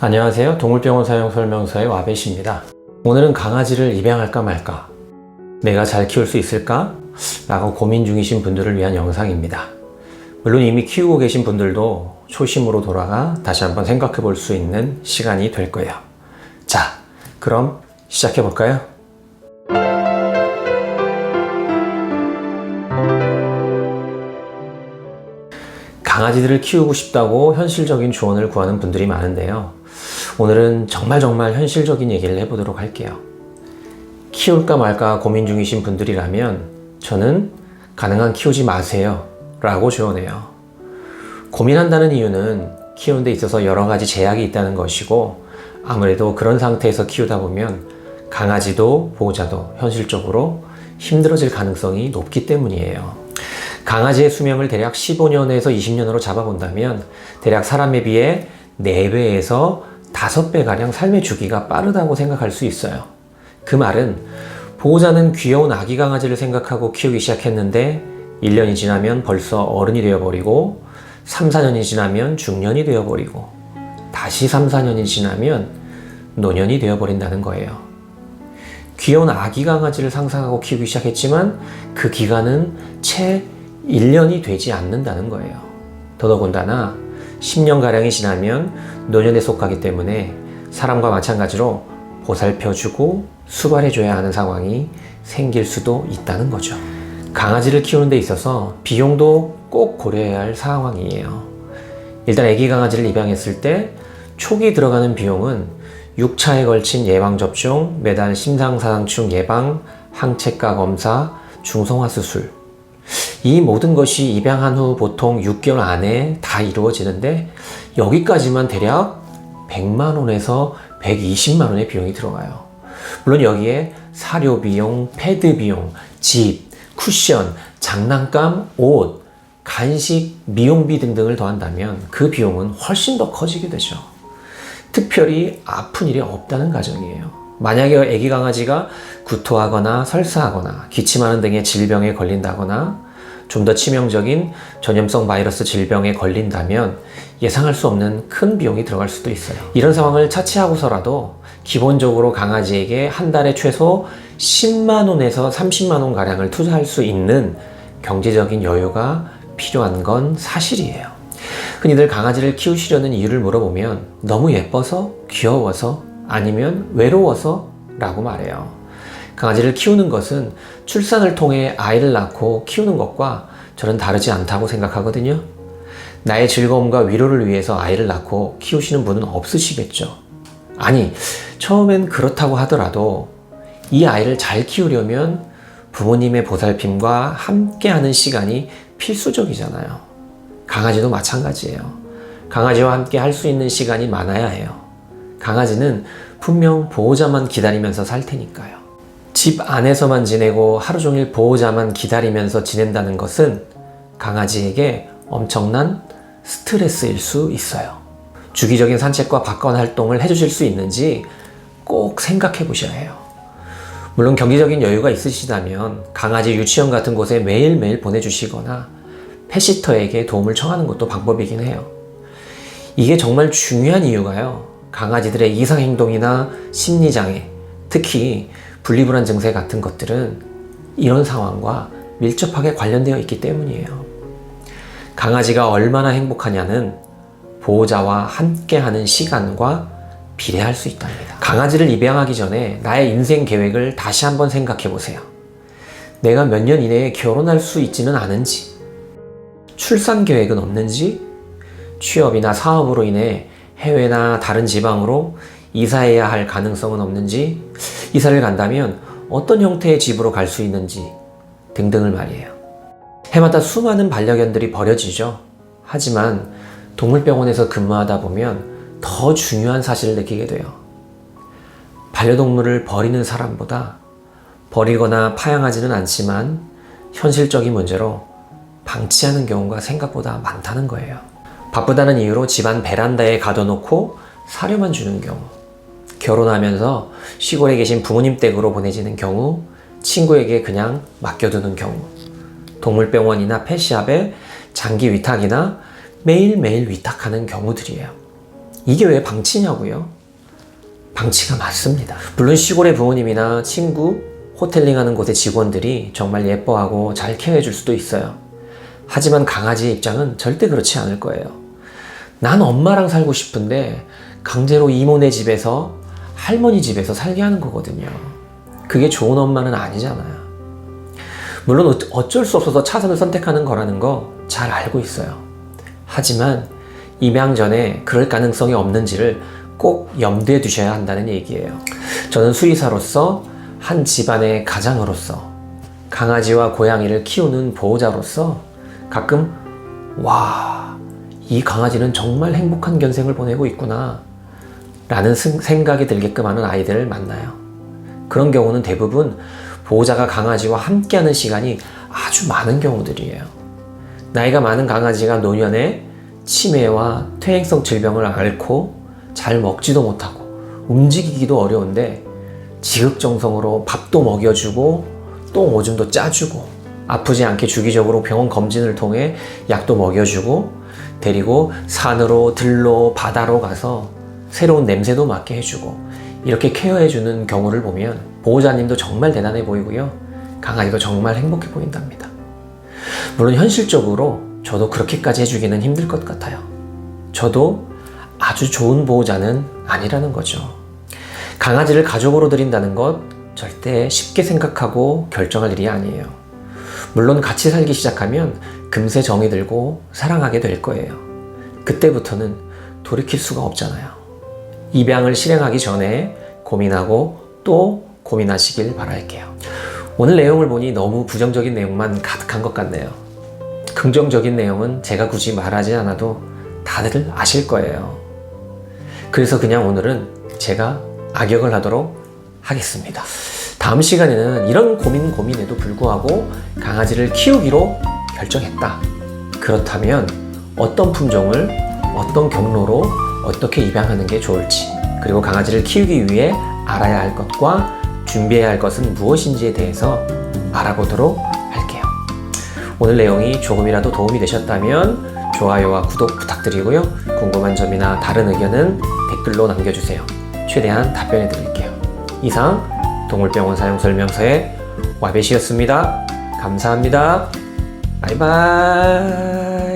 안녕하세요. 동물병원 사용설명서의 와베시입니다. 오늘은 강아지를 입양할까 말까, 내가 잘 키울 수 있을까? 라고 고민 중이신 분들을 위한 영상입니다. 물론 이미 키우고 계신 분들도 초심으로 돌아가 다시 한번 생각해 볼 수 있는 시간이 될 거예요. 자, 그럼 시작해 볼까요? 강아지들을 키우고 싶다고 현실적인 조언을 구하는 분들이 많은데요. 오늘은 정말 현실적인 얘기를 해보도록 할게요. 키울까 말까 고민 중이신 분들이라면 저는 가능한 키우지 마세요 라고 조언해요. 고민한다는 이유는 키우는 데 있어서 여러 가지 제약이 있다는 것이고, 아무래도 그런 상태에서 키우다 보면 강아지도 보호자도 현실적으로 힘들어질 가능성이 높기 때문이에요. 강아지의 수명을 대략 15년에서 20년으로 잡아본다면 대략 사람에 비해 4배에서 5배가량 삶의 주기가 빠르다고 생각할 수 있어요. 그 말은 보호자는 귀여운 아기 강아지를 생각하고 키우기 시작했는데 1년이 지나면 벌써 어른이 되어버리고, 3, 4년이 지나면 중년이 되어버리고, 다시 3, 4년이 지나면 노년이 되어버린다는 거예요. 귀여운 아기 강아지를 상상하고 키우기 시작했지만 그 기간은 채 1년이 되지 않는다는 거예요. 더더군다나 10년가량이 지나면 노년에 속하기 때문에 사람과 마찬가지로 보살펴주고 수발해줘야 하는 상황이 생길 수도 있다는 거죠. 강아지를 키우는 데 있어서 비용도 꼭 고려해야 할 상황이에요. 일단 아기 강아지를 입양했을 때 초기 들어가는 비용은 6차에 걸친 예방접종, 매달 심상사상충 예방, 항체가 검사, 중성화 수술, 이 모든 것이 입양한 후 보통 6개월 안에 다 이루어지는데, 여기까지만 대략 100만 원에서 120만 원의 비용이 들어가요. 물론 여기에 사료 비용, 패드 비용, 집, 쿠션, 장난감, 옷, 간식, 미용비 등등을 더한다면 그 비용은 훨씬 더 커지게 되죠. 특별히 아픈 일이 없다는 가정이에요. 만약에 아기 강아지가 구토하거나 설사하거나 기침하는 등의 질병에 걸린다거나 좀 더 치명적인 전염성 바이러스 질병에 걸린다면 예상할 수 없는 큰 비용이 들어갈 수도 있어요. 이런 상황을 차치하고서라도 기본적으로 강아지에게 한 달에 최소 10만 원에서 30만 원 가량을 투자할 수 있는 경제적인 여유가 필요한 건 사실이에요. 흔히들 강아지를 키우시려는 이유를 물어보면 너무 예뻐서, 귀여워서, 아니면 외로워서 라고 말해요. 강아지를 키우는 것은 출산을 통해 아이를 낳고 키우는 것과 저는 다르지 않다고 생각하거든요. 나의 즐거움과 위로를 위해서 아이를 낳고 키우시는 분은 없으시겠죠. 아니, 처음엔 그렇다고 하더라도 이 아이를 잘 키우려면 부모님의 보살핌과 함께하는 시간이 필수적이잖아요. 강아지도 마찬가지예요. 강아지와 함께 할 수 있는 시간이 많아야 해요. 강아지는 분명 보호자만 기다리면서 살 테니까요. 집 안에서만 지내고 하루 종일 보호자만 기다리면서 지낸다는 것은 강아지에게 엄청난 스트레스일 수 있어요. 주기적인 산책과 밖 활동을 해주실 수 있는지 꼭 생각해 보셔야 해요. 물론 경제적인 여유가 있으시다면 강아지 유치원 같은 곳에 매일매일 보내주시거나 펫시터에게 도움을 청하는 것도 방법이긴 해요. 이게 정말 중요한 이유가요, 강아지들의 이상행동이나 심리장애, 특히 분리불안 증세 같은 것들은 이런 상황과 밀접하게 관련되어 있기 때문이에요. 강아지가 얼마나 행복하냐는 보호자와 함께하는 시간과 비례할 수 있답니다. 강아지를 입양하기 전에 나의 인생 계획을 다시 한번 생각해 보세요. 내가 몇 년 이내에 결혼할 수 있지는 않은지, 출산 계획은 없는지, 취업이나 사업으로 인해 해외나 다른 지방으로 이사해야 할 가능성은 없는지, 이사를 간다면 어떤 형태의 집으로 갈 수 있는지 등등을 말이에요. 해마다 수많은 반려견들이 버려지죠. 하지만 동물병원에서 근무하다 보면 더 중요한 사실을 느끼게 돼요. 반려동물을 버리는 사람보다 버리거나 파양하지는 않지만 현실적인 문제로 방치하는 경우가 생각보다 많다는 거예요. 바쁘다는 이유로 집안 베란다에 가둬놓고 사료만 주는 경우, 결혼하면서 시골에 계신 부모님 댁으로 보내지는 경우, 친구에게 그냥 맡겨두는 경우, 동물병원이나 펫샵에 장기 위탁이나 매일매일 위탁하는 경우들이에요. 이게 왜 방치냐고요? 방치가 맞습니다. 물론 시골의 부모님이나 친구, 호텔링하는 곳의 직원들이 정말 예뻐하고 잘 케어해 줄 수도 있어요. 하지만 강아지의 입장은 절대 그렇지 않을 거예요. 난 엄마랑 살고 싶은데 강제로 이모네 집에서, 할머니 집에서 살게 하는 거거든요. 그게 좋은 엄마는 아니잖아요. 물론 어쩔 수 없어서 차선을 선택하는 거라는 거 잘 알고 있어요. 하지만 입양 전에 그럴 가능성이 없는지를 꼭 염두에 두셔야 한다는 얘기예요. 저는 수의사로서, 한 집안의 가장으로서, 강아지와 고양이를 키우는 보호자로서 가끔 와, 이 강아지는 정말 행복한 견생을 보내고 있구나 라는 생각이 들게끔 하는 아이들을 만나요. 그런 경우는 대부분 보호자가 강아지와 함께하는 시간이 아주 많은 경우들이에요. 나이가 많은 강아지가 노년에 치매와 퇴행성 질병을 앓고 잘 먹지도 못하고 움직이기도 어려운데 지극정성으로 밥도 먹여주고 똥 오줌도 짜주고 아프지 않게 주기적으로 병원 검진을 통해 약도 먹여주고 데리고 산으로 들로 바다로 가서 새로운 냄새도 맡게 해주고 이렇게 케어해주는 경우를 보면 보호자님도 정말 대단해 보이고요. 강아지도 정말 행복해 보인답니다. 물론 현실적으로 저도 그렇게까지 해주기는 힘들 것 같아요. 저도 아주 좋은 보호자는 아니라는 거죠. 강아지를 가족으로 들인다는 것 절대 쉽게 생각하고 결정할 일이 아니에요. 물론 같이 살기 시작하면 금세 정이 들고 사랑하게 될 거예요. 그때부터는 돌이킬 수가 없잖아요. 입양을 실행하기 전에 고민하고 또 고민하시길 바랄게요. 오늘 내용을 보니 너무 부정적인 내용만 가득한 것 같네요. 긍정적인 내용은 제가 굳이 말하지 않아도 다들 아실 거예요. 그래서 그냥 오늘은 제가 악역을 하도록 하겠습니다. 다음 시간에는 이런 고민에도 불구하고 강아지를 키우기로 결정했다. 그렇다면 어떤 품종을 어떤 경로로 어떻게 입양하는 게 좋을지, 그리고 강아지를 키우기 위해 알아야 할 것과 준비해야 할 것은 무엇인지에 대해서 알아보도록 할게요. 오늘 내용이 조금이라도 도움이 되셨다면 좋아요와 구독 부탁드리고요. 궁금한 점이나 다른 의견은 댓글로 남겨주세요. 최대한 답변해 드릴게요. 이상 동물병원 사용설명서의 와베시였습니다. 감사합니다. 바이바이.